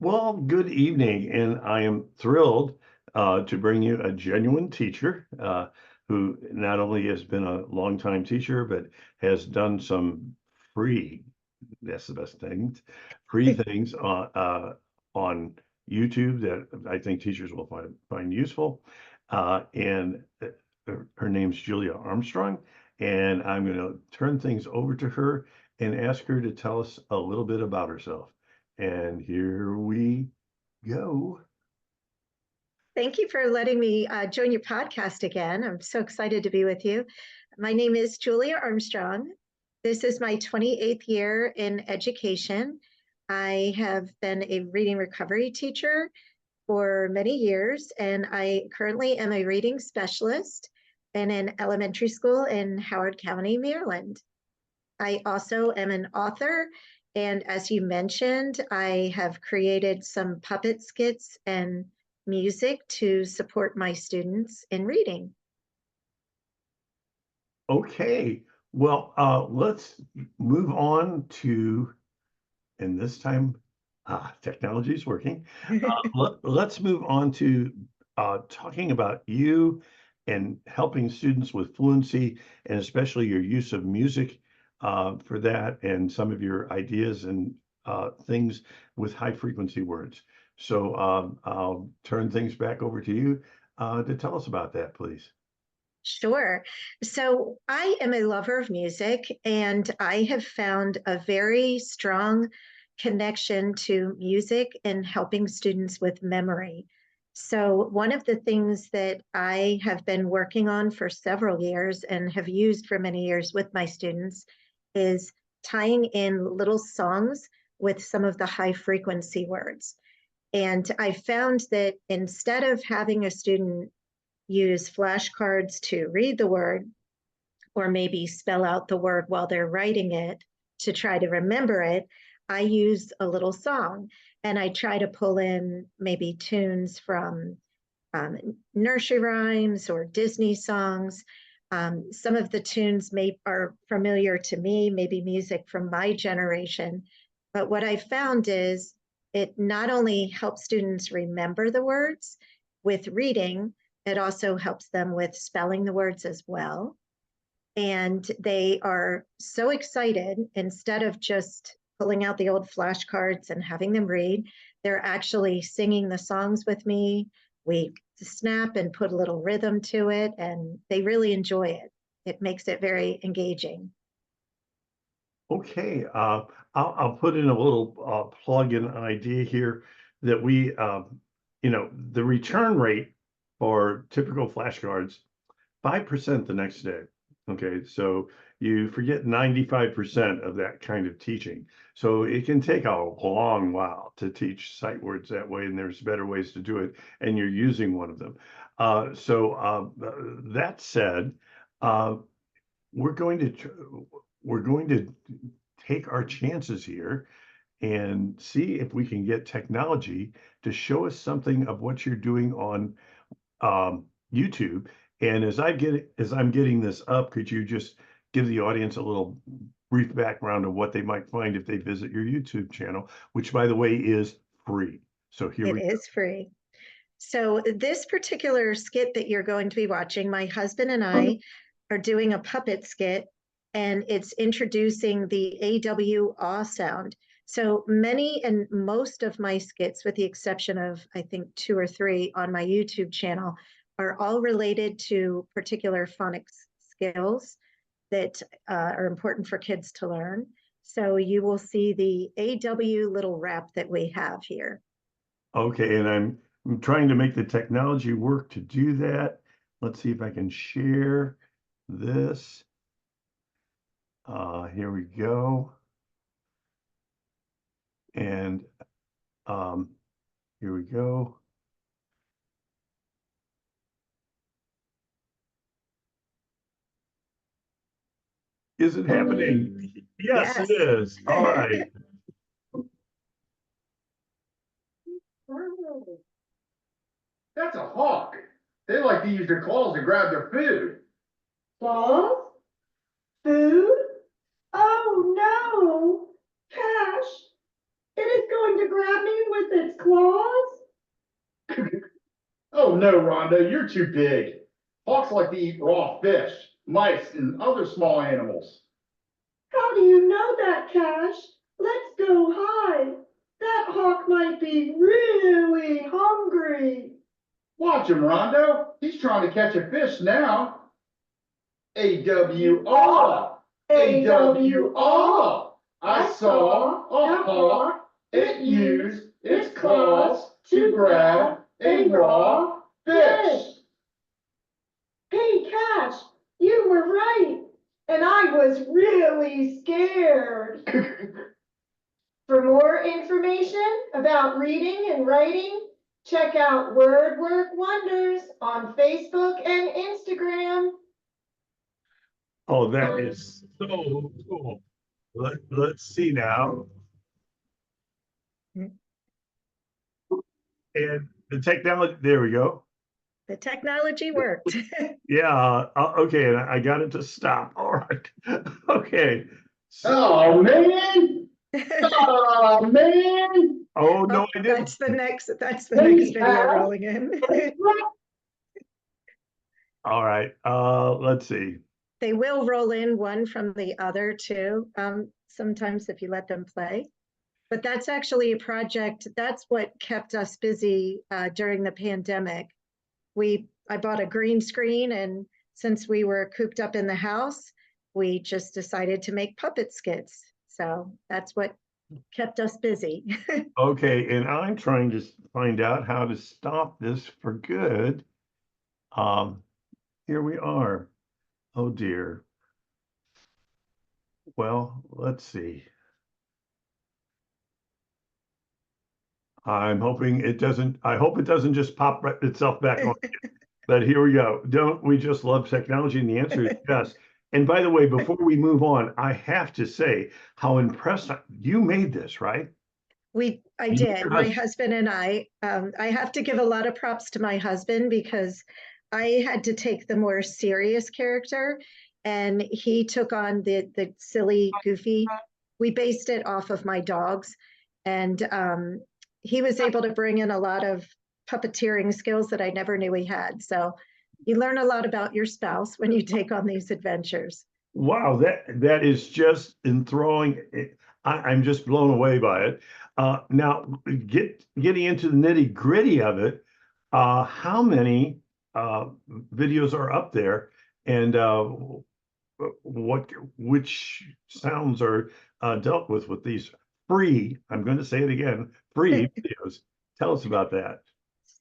Well, good evening, and I am thrilled to bring you a genuine teacher who not only has been a longtime teacher, but has done some free, that's the best thing, free things on YouTube that I think teachers will find useful. And her name's Julia Armstrong, and I'm going to turn things over to her and ask her to tell us a little bit about herself. And here we go. Thank you for letting me join your podcast again. I'm so excited to be with you. My name is Julia Armstrong. This is my 28th year in education. I have been a reading recovery teacher for many years, and I currently am a reading specialist in an elementary school in Howard County, Maryland. I also am an author, and as you mentioned, I have created some puppet skits and music to support my students in reading. Okay, well, let's move on to, and this time, technology is working. Let's move on to talking about you and helping students with fluency, and especially your use of music for that, and some of your ideas and things with high frequency words. So I'll turn things back over to you to tell us about that, please. Sure. So I am a lover of music, and I have found a very strong connection to music and helping students with memory. So, one of the things that I have been working on for several years and have used for many years with my students is tying in little songs with some of the high frequency words. And I found that instead of having a student use flashcards to read the word or maybe spell out the word while they're writing it to try to remember it, I use a little song and I try to pull in maybe tunes from nursery rhymes or Disney songs. Some of the tunes are familiar to me, maybe music from my generation. But what I found is it not only helps students remember the words with reading, it also helps them with spelling the words as well. And they are so excited, instead of just pulling out the old flashcards and having them read, they're actually singing the songs with me. We snap and put a little rhythm to it, and they really enjoy it. It makes it very engaging. Okay, I'll put in a little plug-in idea here that the return rate for typical flashcards, 5% the next day. Okay, so you forget 95% of that kind of teaching. So it can take a long while to teach sight words that way, and there's better ways to do it, and you're using one of them. That said, uh, we're going to we're going to take our chances here and see if we can get technology to show us something of what you're doing on YouTube. And as I'm getting this up, could you just give the audience a little brief background of what they might find if they visit your YouTube channel, which by the way is free. So here It we go. is free. So, this particular skit that you're going to be watching, my husband and I are doing a puppet skit, and it's introducing the AW awe sound. So, many and most of my skits, with the exception of I think two or three on my YouTube channel, are all related to particular phonics skills that are important for kids to learn. So, you will see the AW little rap that we have here. Okay, and I'm trying to make the technology work to do that. Let's see if I can share this. Here we go. And um, here we go. Is it happening? Yes, it Yes. is. All right. That's a hawk. They like to use their claws to grab their food. Claws? Food? Oh no! Cash! It is going to grab me with its Oh no, Rondo, you're too big. Hawks like to eat raw fish, mice, and other small animals. How do you know that, Cash? Let's go hide. That hawk might be really hungry. Watch him, Rondo. He's trying to catch a fish now. AWR! AWR! I saw a hawk. It used its claws to grab a raw fish. Hey, Cash, you were right. And I was really scared. For more information about reading and writing, check out Word Work Wonders on Facebook and Instagram. Oh, that is so cool. Let's see now. And the technology, there we go. The technology worked. Yeah, okay, and I got it to stop. All right. Okay. Oh, man! Oh, man! Oh, no, I didn't. That's the next video rolling in. All right, let's see. They will roll in one from the other too, sometimes if you let them play. But that's actually a project, that's what kept us busy during the pandemic. I bought a green screen, and since we were cooped up in the house, we just decided to make puppet skits. So that's what kept us busy. Okay, and I'm trying to find out how to stop this for good. Here we are. Oh dear. Well, let's see. I'm hoping it doesn't, I hope it doesn't just pop itself back on. But here we go. Don't we just love technology? And the answer is yes. And by the way, before we move on, I have to say how impressed you made this, right? I did. My husband and I have to give a lot of props to my husband because I had to take the more serious character and he took on the silly, goofy. We based it off of my dogs, and he was able to bring in a lot of puppeteering skills that I never knew he had. So you learn a lot about your spouse when you take on these adventures. Wow, that is just enthralling. I'm just blown away by it. Now, getting into the nitty gritty of it, how many videos are up there, and which sounds are dealt with these free? I'm going to say it again, free videos. Tell us about that.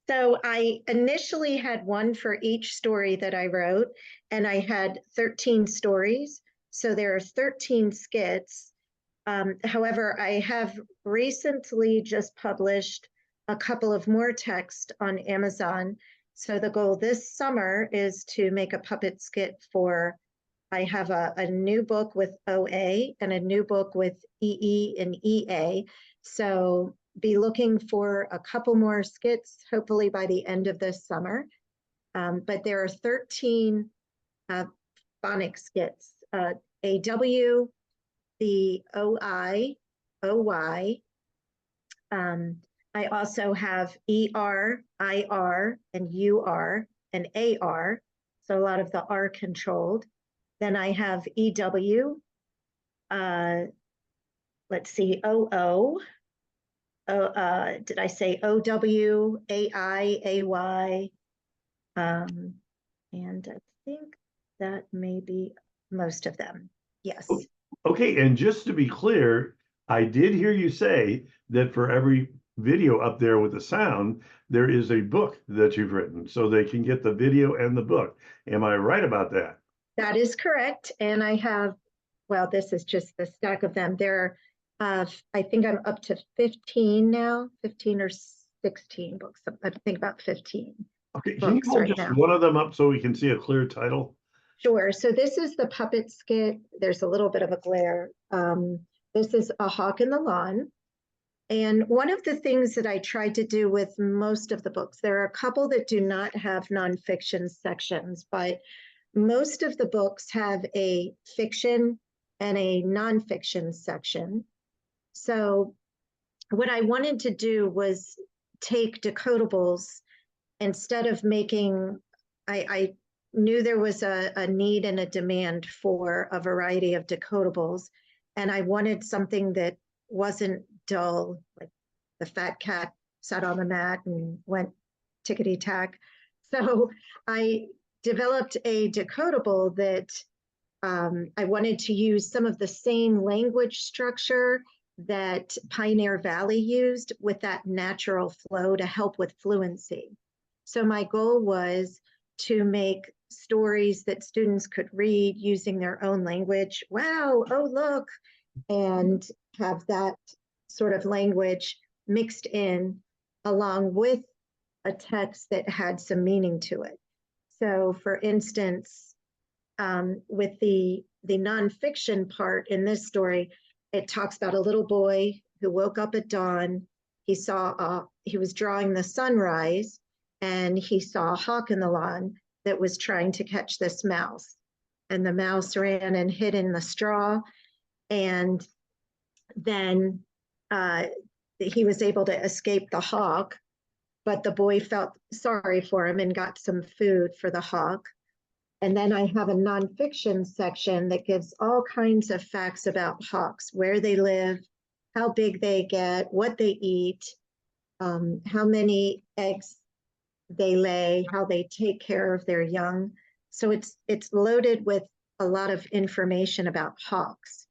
So I initially had one for each story that I wrote, and I had 13 stories. So there are 13 skits. However, I have recently just published a couple of more text on Amazon. So the goal this summer is to make a puppet skit I have a new book with OA and a new book with EE and EA. So be looking for a couple more skits, hopefully by the end of this summer. But there are 13 phonic skits, AW, the OI, OY. I also have ER, IR, and UR, and AR. So a lot of the R controlled. Then I have EW, let's see, OO. Did I say OW, AI, AY? And I think that may be most of them. Yes. Okay, and just to be clear, I did hear you say that for every video up there with the sound, there is a book that you've written, so they can get the video and the book. Am I right about that? That is correct. And I have, well, this is just the stack of them. There are, I think I'm up to 15 now, 15 or 16 books. I think about 15. Okay, can you hold just one of them up so we can see a clear title? Sure. So this is the puppet skit. There's a little bit of a glare. This is A Hawk in the Lawn. And one of the things that I tried to do with most of the books, there are a couple that do not have nonfiction sections, but most of the books have a fiction and a nonfiction section. So what I wanted to do was take decodables instead of making, I knew there was a need and a demand for a variety of decodables. And I wanted something that wasn't dull, like the fat cat sat on the mat and went tickety tack. So I developed a decodable that I wanted to use some of the same language structure that Pioneer Valley used with that natural flow to help with fluency. So my goal was to make stories that students could read using their own language. Wow, oh, look, and have that sort of language mixed in along with a text that had some meaning to it. So, for instance, with the nonfiction part in this story, it talks about a little boy who woke up at dawn. He was drawing the sunrise, and he saw a hawk in the lawn that was trying to catch this mouse. And the mouse ran and hid in the straw, and then he was able to escape the hawk, but the boy felt sorry for him and got some food for the hawk. And then I have a nonfiction section that gives all kinds of facts about hawks, where they live, how big they get, what they eat, how many eggs they lay, how they take care of their young. So it's loaded with a lot of information about hawks.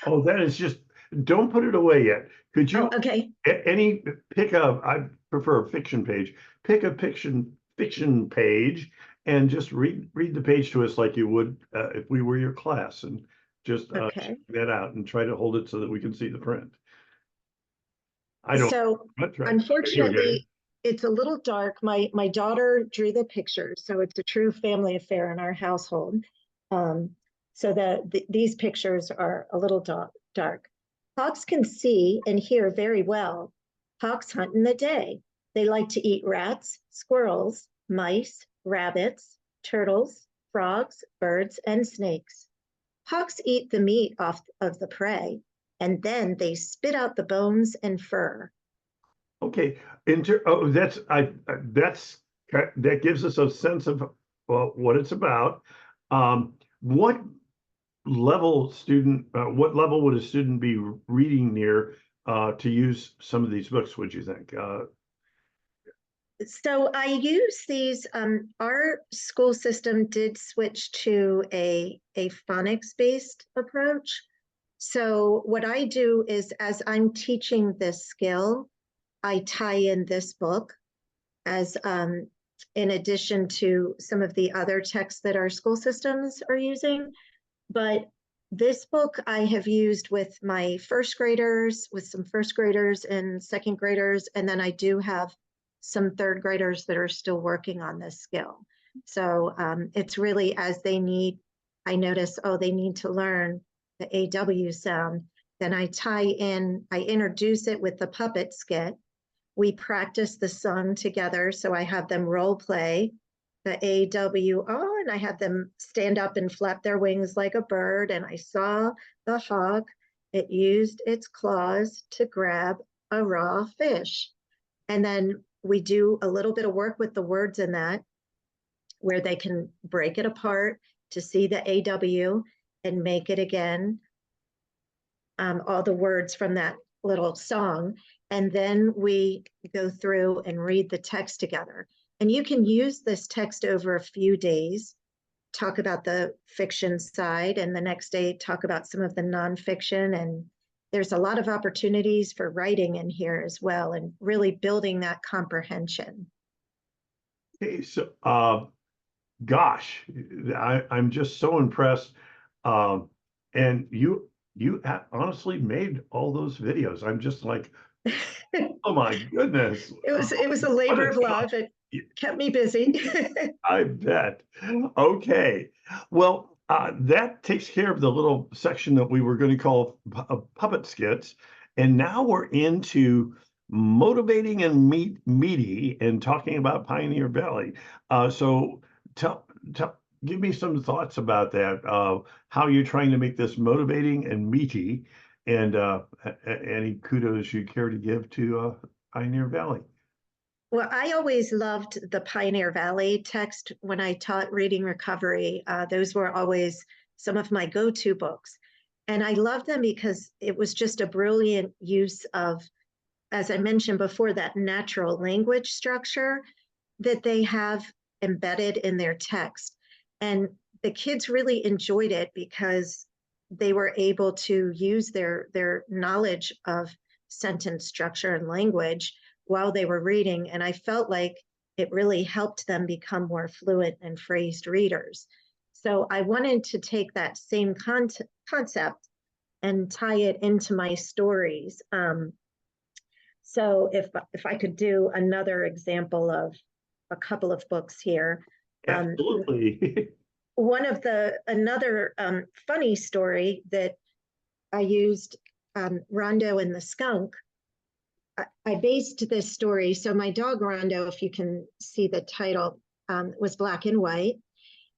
Oh, that is just, don't put it away yet. Could you, okay. I prefer a fiction page, pick a fiction page and just read the page to us like you would if we were your class, and just check that out and try to hold it so that we can see the print. So unfortunately, it's a little dark. My daughter drew the pictures, so it's a true family affair in our household. So these pictures are a little dark. Hawks can see and hear very well. Hawks hunt in the day. They like to eat rats, squirrels, mice, rabbits, turtles, frogs, birds, and snakes. Hawks eat the meat off of the prey, and then they spit out the bones and fur. Okay, that gives us a sense of what it's about. What level would a student be reading near to use some of these books, would you think? So I use these, our school system did switch to a phonics-based approach. So what I do is, as I'm teaching this skill, I tie in this book as in addition to some of the other texts that our school systems are using. But this book I have used with my first graders, with some first graders and second graders, and then I do have some third graders that are still working on this skill. So it's really as they need. I notice, oh, they need to learn the AW sound. Then I introduce it with the puppet skit. We practice the song together. So I have them role play the AWO, and I have them stand up and flap their wings like a bird. And I saw the hawk. It used its claws to grab a raw fish. And then we do a little bit of work with the words in that, where they can break it apart to see the AW and make it again, all the words from that little song. And then we go through and read the text together. And you can use this text over a few days, talk about the fiction side, and the next day talk about some of the nonfiction. And there's a lot of opportunities for writing in here as well, and really building that comprehension. Okay, so gosh, I'm just so impressed. And you honestly made all those videos. I'm just like, oh my goodness. It was a labor of love. It kept me busy. I bet. Okay. Well, that takes care of the little section that we were going to call puppet skits. And now we're into motivating and meaty and talking about Pioneer Valley. So give me some thoughts about that, how you're trying to make this motivating and meaty, and any kudos you care to give to Pioneer Valley. Well, I always loved the Pioneer Valley text when I taught reading recovery. Those were always some of my go-to books. And I loved them because it was just a brilliant use of, as I mentioned before, that natural language structure that they have embedded in their text. And the kids really enjoyed it because they were able to use their knowledge of sentence structure and language while they were reading. And I felt like it really helped them become more fluent and phrased readers. So I wanted to take that same concept and tie it into my stories. So if I could do another example of a couple of books here. Absolutely. Another funny story that I used, Rondo and the Skunk. I based this story. So my dog Rondo, if you can see the title, was black and white.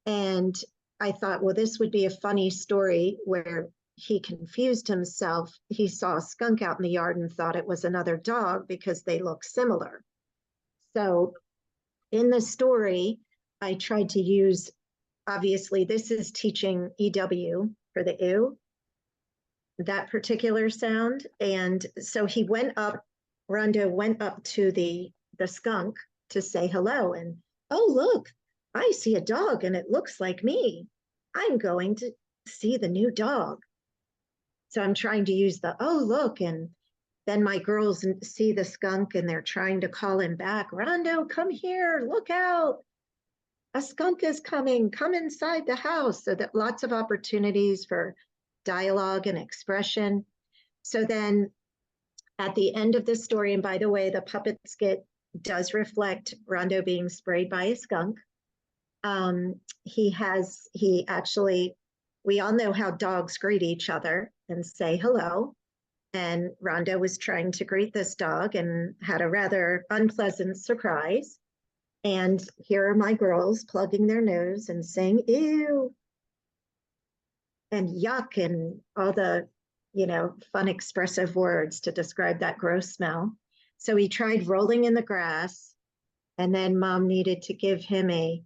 And I thought, well, this would be a funny story where he confused himself. He saw a skunk out in the yard and thought it was another dog because they look similar. So in the story, I tried to use, obviously, this is teaching EW for the ew, that particular sound. And so Rondo went up to the skunk to say hello. And, oh, look, I see a dog and it looks like me. I'm going to see the new dog. So I'm trying to use the, oh, look. And then my girls see the skunk and they're trying to call him back. Rondo, come here, look out. A skunk is coming, come inside the house. So that lots of opportunities for dialogue and expression. So then at the end of the story, and by the way, the puppet skit does reflect Rondo being sprayed by a skunk. We all know how dogs greet each other and say hello. And Rondo was trying to greet this dog and had a rather unpleasant surprise. And here are my girls plugging their nose and saying, ew, and yuck, and all the, fun expressive words to describe that gross smell. So he tried rolling in the grass, and then mom needed to give him a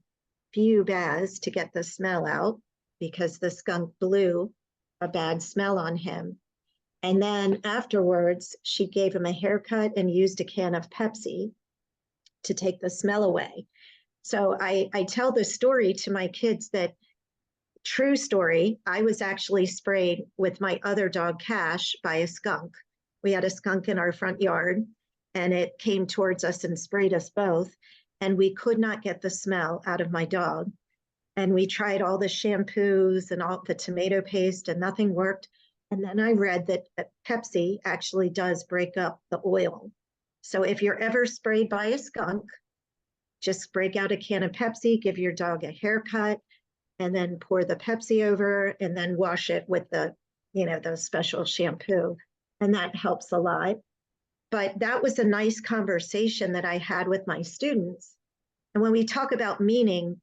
few baths to get the smell out because the skunk blew a bad smell on him. And then afterwards, she gave him a haircut and used a can of Pepsi to take the smell away. So I tell the story to my kids that, true story, I was actually sprayed with my other dog, Cash, by a skunk. We had a skunk in our front yard and it came towards us and sprayed us both. And we could not get the smell out of my dog. And we tried all the shampoos and all the tomato paste and nothing worked. And then I read that Pepsi actually does break up the oil. So if you're ever sprayed by a skunk, just break out a can of Pepsi, give your dog a haircut, and then pour the Pepsi over and then wash it with the special shampoo. And that helps a lot. But that was a nice conversation that I had with my students. And when we talk about meaning,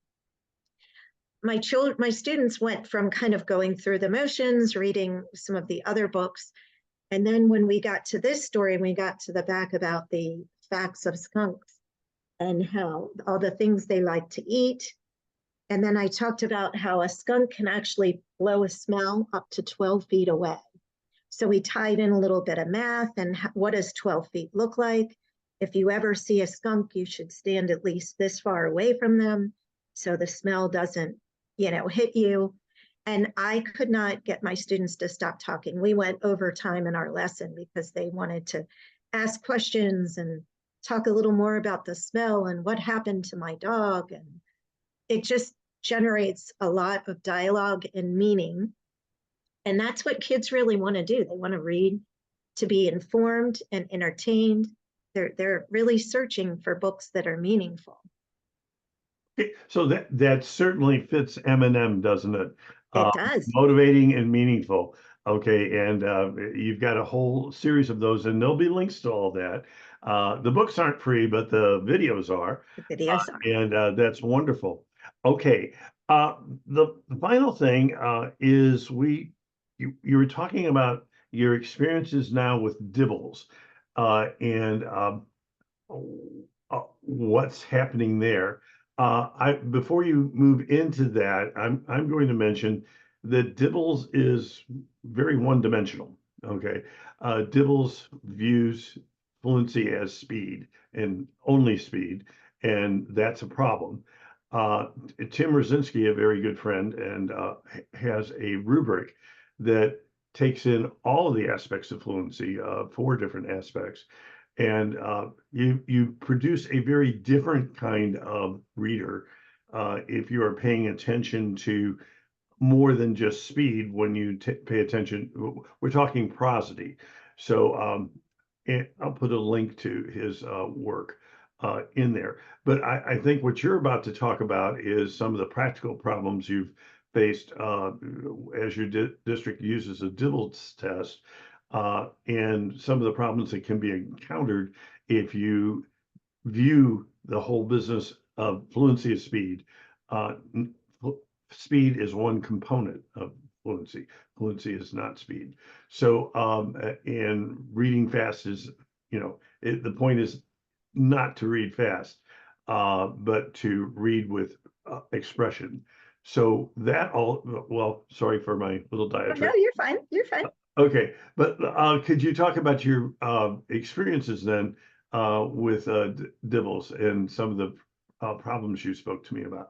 my students went from kind of going through the motions, reading some of the other books. And then when we got to this story and we got to the back about the facts of skunks and how all the things they like to eat. And then I talked about how a skunk can actually blow a smell up to 12 feet away. So we tied in a little bit of math and what does 12 feet look like? If you ever see a skunk, you should stand at least this far away from them so the smell doesn't, hit you. And I could not get my students to stop talking. We went over time in our lesson because they wanted to ask questions and talk a little more about the smell and what happened to my dog. And it just generates a lot of dialogue and meaning. And that's what kids really want to do. They want to read to be informed and entertained. They're really searching for books that are meaningful. So that certainly fits M&M, doesn't it? It does. Motivating and meaningful. Okay, and you've got a whole series of those, and there'll be links to all that. The books aren't free, but the videos are. The videos are. And that's wonderful. Okay, the final thing is you were talking about your experiences now with dibbles, and what's happening there. Before you move into that, I'm going to mention that Dibbles is very one-dimensional. Okay, Dibbles views fluency as speed and only speed, and that's a problem. Uh, Tim Rosinski, a very good friend, and has a rubric that takes in all of the aspects of fluency, 4 different aspects, and you produce a very different kind of reader if you are paying attention to more than just speed. When you pay attention, we're talking prosody. So and I'll put a link to his work in there. But I think what you're about to talk about is some of the practical problems you've faced as your district uses a Dibbles test, and some of the problems that can be encountered if you view the whole business of fluency of speed. Uh, Speed is one component of fluency. Fluency is not speed. So, and reading fast is, the point is not to read fast, but to read with expression. So that all, well, sorry for my little Oh, diatribe. no, you're fine. You're fine. Okay, but could you talk about your experiences then with Dibbles and some of the problems you spoke to me about?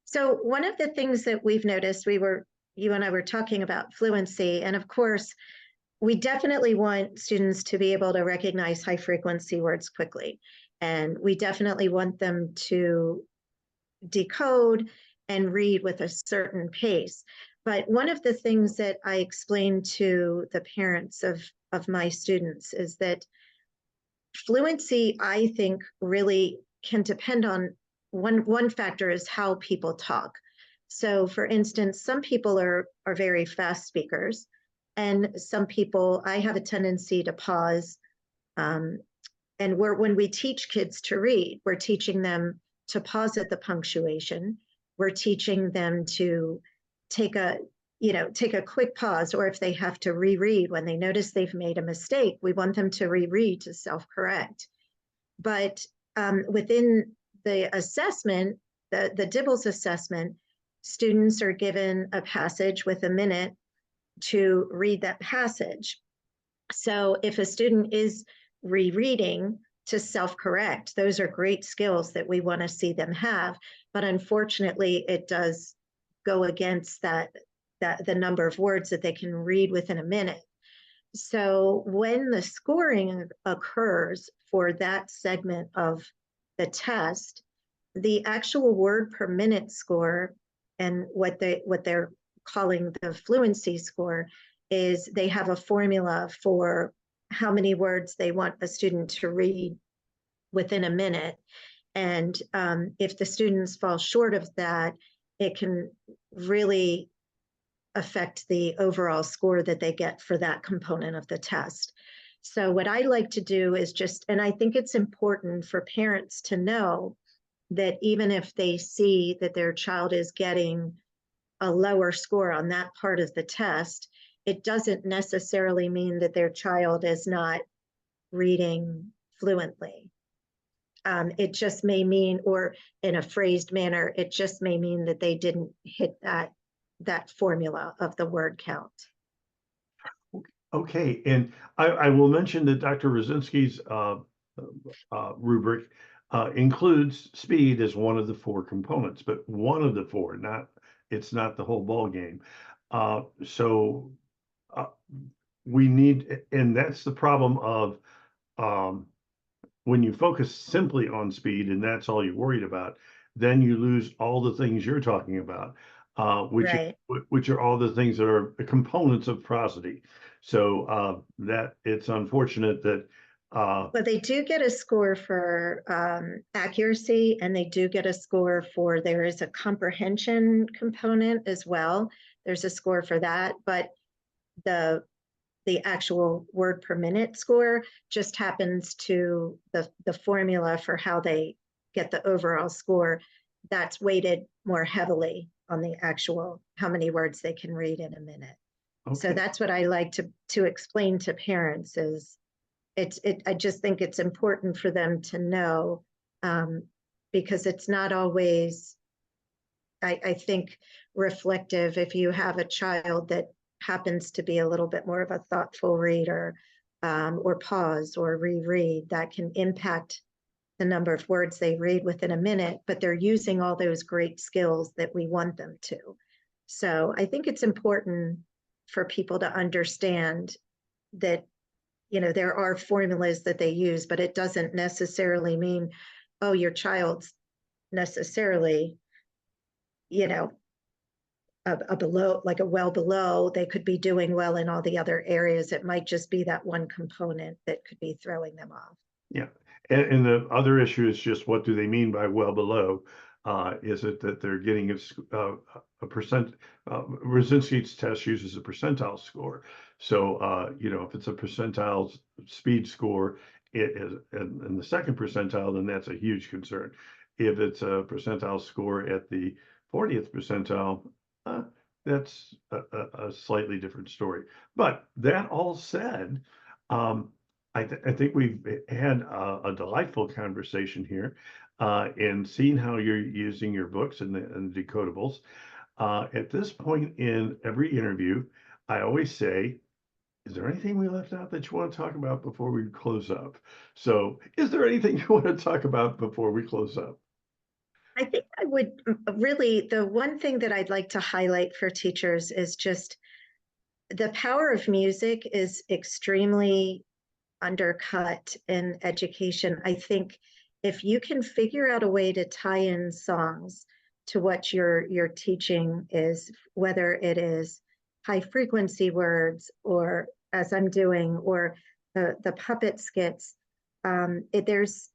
So one of the things that we've noticed, you and I were talking about fluency, and of course, we definitely want students to be able to recognize high frequency words quickly. And we definitely want them to decode and read with a certain pace. But one of the things that I explain to the parents of my students is that fluency, I think, really can depend on one factor is how people talk. So for instance, some people are very fast speakers, and some people, I have a tendency to pause. And when we teach kids to read, we're teaching them to pause at the punctuation. We're teaching them to take a take a quick pause, or if they have to reread when they notice they've made a mistake, we want them to reread to self-correct. But within the assessment, the Dibbles assessment, students are given a passage with a minute to read that passage. So if a student is rereading to self-correct, those are great skills that we want to see them have. But unfortunately, it does go against the number of words that they can read within a minute. So when the scoring occurs for that segment of the test, the actual word per minute score and what they're calling the fluency score is they have a formula for how many words they want a student to read within a minute. And if the students fall short of that, it can really affect the overall score that they get for that component of the test. So what I like to do is and I think it's important for parents to know that even if they see that their child is getting a lower score on that part of the test, it doesn't necessarily mean that their child is not reading fluently. It just may mean, or in a phrased manner, it just may mean that they didn't hit that formula of the word count. Okay, and I will mention that Dr. Rosinski's rubric includes speed as one of the 4 components, but one of the 4, it's not the whole ball game. So we need, and that's the problem of when you focus simply on speed and that's all you're worried about, then you lose all the things you're talking about, Right. which are all the things that are components of prosody. So that it's unfortunate that But they do get a score for accuracy, and they do get a score for, there is a comprehension component as well. There's a score for that, but the actual word per minute score just happens to the formula for how they get the overall score. That's weighted more heavily on the actual how many words they can read in a minute. okay. So that's what I like to explain to parents is I just think it's important for them to know, because it's not always, I think, reflective. If you have a child that happens to be a little bit more of a thoughtful reader, or pause or reread, that can impact the number of words they read within a minute, but they're using all those great skills that we want them to. So I think it's important for people to understand that, there are formulas that they use, but it doesn't necessarily mean, oh, your child's necessarily, a below, like a well below. They could be doing well in all the other areas. It might just be that one component that could be throwing them off. Yeah, and the other issue is just what do they mean by well below? Is it that they're getting a percent? Rosinski's test uses a percentile score. So, if it's a percentile speed score, it is in the second percentile, then that's a huge concern. If it's a percentile score at the 40th percentile, that's a slightly different story. But that all said, I think we've had a delightful conversation here, and seeing how you're using your books and the decodables. At this point in every interview, I always say, is there anything we left out that you want to talk about before we close up? So is there anything you want to talk about before we close up? I think I would really, the one thing that I'd like to highlight for teachers is just the power of music is extremely undercut in education. I think if you can figure out a way to tie in songs to what your teaching is, whether it is high frequency words, or as I'm doing, or the puppet skits, there's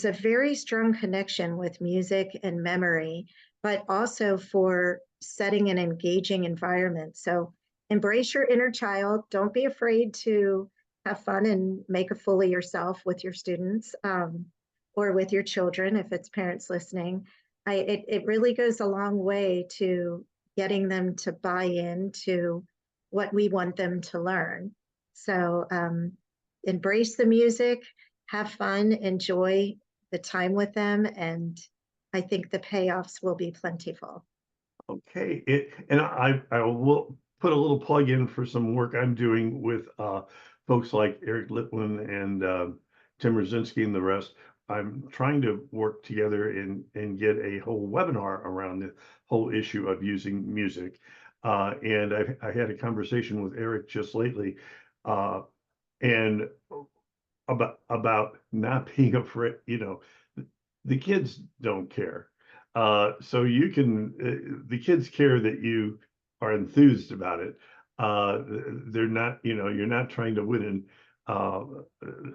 a very strong connection with music and memory, but also for setting an engaging environment. So embrace your inner child. Don't be afraid to have fun and make a fool of yourself with your students, or with your children, if it's parents listening. It really goes a long way to getting them to buy into what we want them to learn. So embrace the music, have fun, enjoy the time with them, and I think the payoffs will be plentiful. Okay, and I will put a little plug in for some work I'm doing with folks like Eric Litwin and Tim Rosinski and the rest. I'm trying to work together and get a whole webinar around the whole issue of using music. And I had a conversation with Eric just lately, and about not being afraid. The kids don't care. So you can, the kids care that you are enthused about it. They're not, you're not trying to win in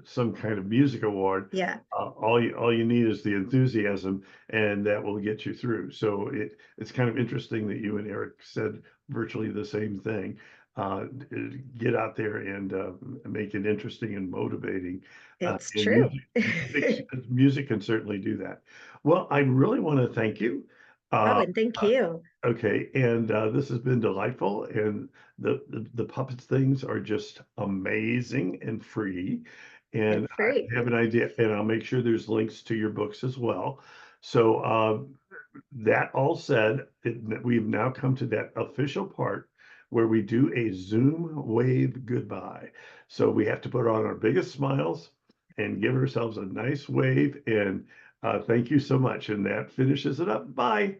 some kind of music award. Yeah. All you need is the enthusiasm, and that will get you through. So it's kind of interesting that you and Eric said virtually the same thing. Get out there and make it interesting and motivating. It's And true. music can certainly do that. Well, I really want to thank you. Oh, Uh, and thank you. okay, and this has been delightful, and the puppets things are just amazing and free. And And free. I have an idea, and I'll make sure there's links to your books as well. So that all said, we've now come to that official part where we do a Zoom wave goodbye. So we have to put on our biggest smiles and give ourselves a nice wave. And thank you so much. And that finishes it up. Bye.